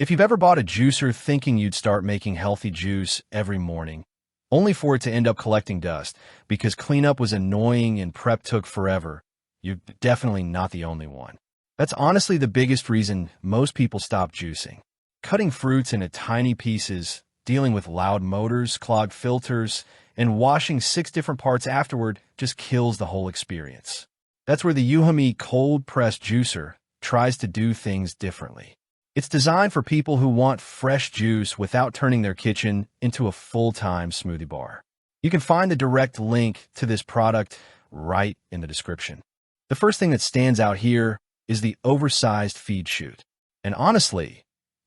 If you've ever bought a juicer thinking you'd start making healthy juice every morning, only for it to end up collecting dust because cleanup was annoying and prep took forever, you're definitely not the only one. That's honestly the biggest reason most people stop juicing. Cutting fruits into tiny pieces, dealing with loud motors, clogged filters, and washing 6 different parts afterward just kills the whole experience. That's where the Euhomy Cold Press Juicer tries to do things differently. It's designed for people who want fresh juice without turning their kitchen into a full-time smoothie bar. You can find the direct link to this product right in the description. The first thing that stands out here is the oversized feed chute. And honestly,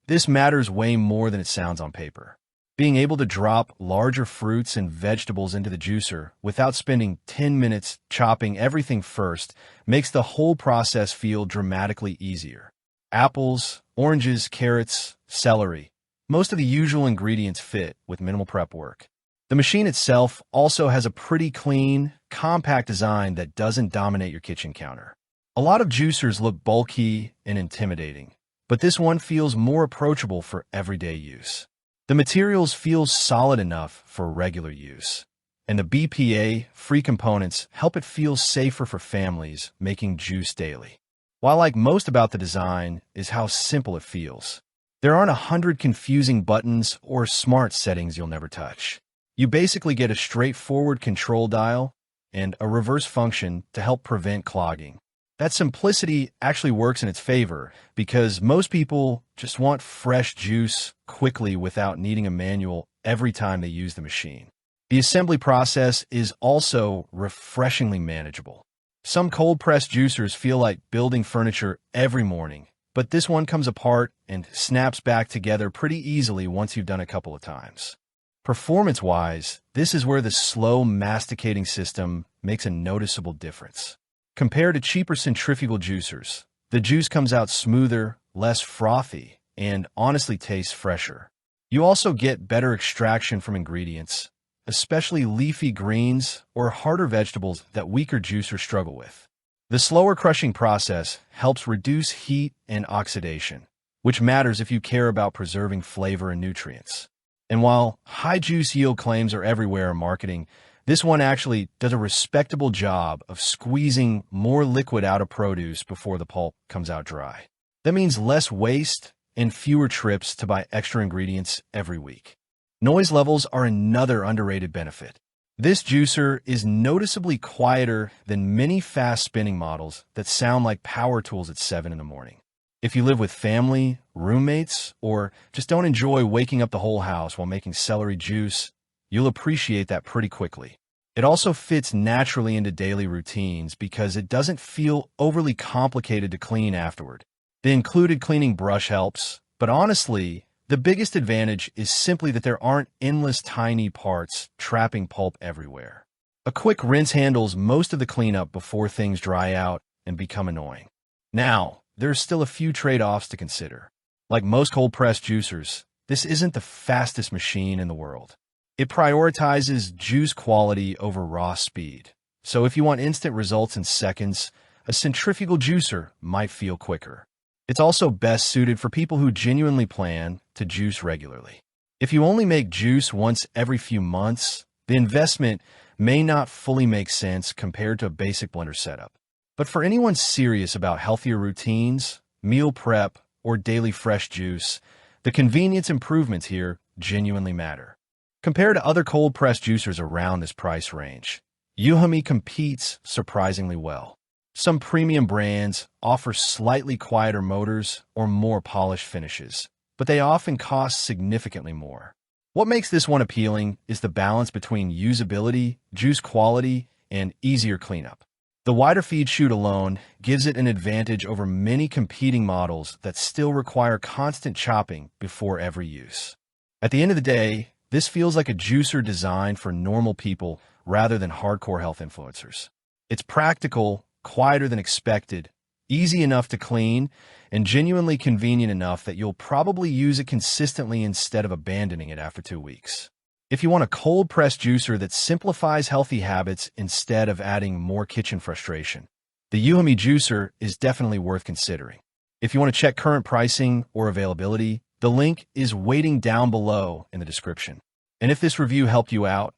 this matters way more than it sounds on paper. Being able to drop larger fruits and vegetables into the juicer without spending 10 minutes chopping everything first makes the whole process feel dramatically easier. Apples, oranges, carrots, celery. Most of the usual ingredients fit with minimal prep work. The machine itself also has a pretty clean, compact design that doesn't dominate your kitchen counter. A lot of juicers look bulky and intimidating, but this one feels more approachable for everyday use. The materials feel solid enough for regular use, and the BPA-free components help it feel safer for families making juice daily. What I like most about the design is how simple it feels. There aren't 100 confusing buttons or smart settings you'll never touch. You basically get a straightforward control dial and a reverse function to help prevent clogging. That simplicity actually works in its favor because most people just want fresh juice quickly without needing a manual every time they use the machine. The assembly process is also refreshingly manageable. Some cold press juicers feel like building furniture every morning, but this one comes apart and snaps back together pretty easily once you've done a couple of times. Performance-wise, this is where the slow masticating system makes a noticeable difference. Compared to cheaper centrifugal juicers, the juice comes out smoother, less frothy, and honestly tastes fresher. You also get better extraction from ingredients, especially leafy greens or harder vegetables that weaker juicers struggle with. The slower crushing process helps reduce heat and oxidation, which matters if you care about preserving flavor and nutrients. And while high juice yield claims are everywhere in marketing, this one actually does a respectable job of squeezing more liquid out of produce before the pulp comes out dry. That means less waste and fewer trips to buy extra ingredients every week. Noise levels are another underrated benefit. This juicer is noticeably quieter than many fast-spinning models that sound like power tools at 7 in the morning. If you live with family, roommates, or just don't enjoy waking up the whole house while making celery juice, you'll appreciate that pretty quickly. It also fits naturally into daily routines because it doesn't feel overly complicated to clean afterward. The included cleaning brush helps, but honestly, the biggest advantage is simply that there aren't endless tiny parts trapping pulp everywhere. A quick rinse handles most of the cleanup before things dry out and become annoying. Now, there's still a few trade-offs to consider. Like most cold press juicers, this isn't the fastest machine in the world. It prioritizes juice quality over raw speed. So if you want instant results in seconds, a centrifugal juicer might feel quicker. It's also best suited for people who genuinely plan to juice regularly. If you only make juice once every few months, the investment may not fully make sense compared to a basic blender setup. But for anyone serious about healthier routines, meal prep, or daily fresh juice, the convenience improvements here genuinely matter. Compared to other cold press juicers around this price range, Euhomy competes surprisingly well. Some premium brands offer slightly quieter motors or more polished finishes, but they often cost significantly more. What makes this one appealing is the balance between usability, juice quality, and easier cleanup. The wider feed chute alone gives it an advantage over many competing models that still require constant chopping before every use. At the end of the day, this feels like a juicer designed for normal people rather than hardcore health influencers. It's practical, quieter than expected, easy enough to clean, and genuinely convenient enough that you'll probably use it consistently instead of abandoning it after 2 weeks. If you want a cold press juicer that simplifies healthy habits instead of adding more kitchen frustration, the Euhomy juicer is definitely worth considering. If you want to check current pricing or availability, the The link is waiting down below in the description. And if this review helped you out,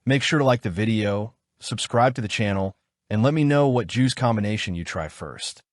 make sure to like the video, subscribe to the channel, and let me know what juice combination you try first.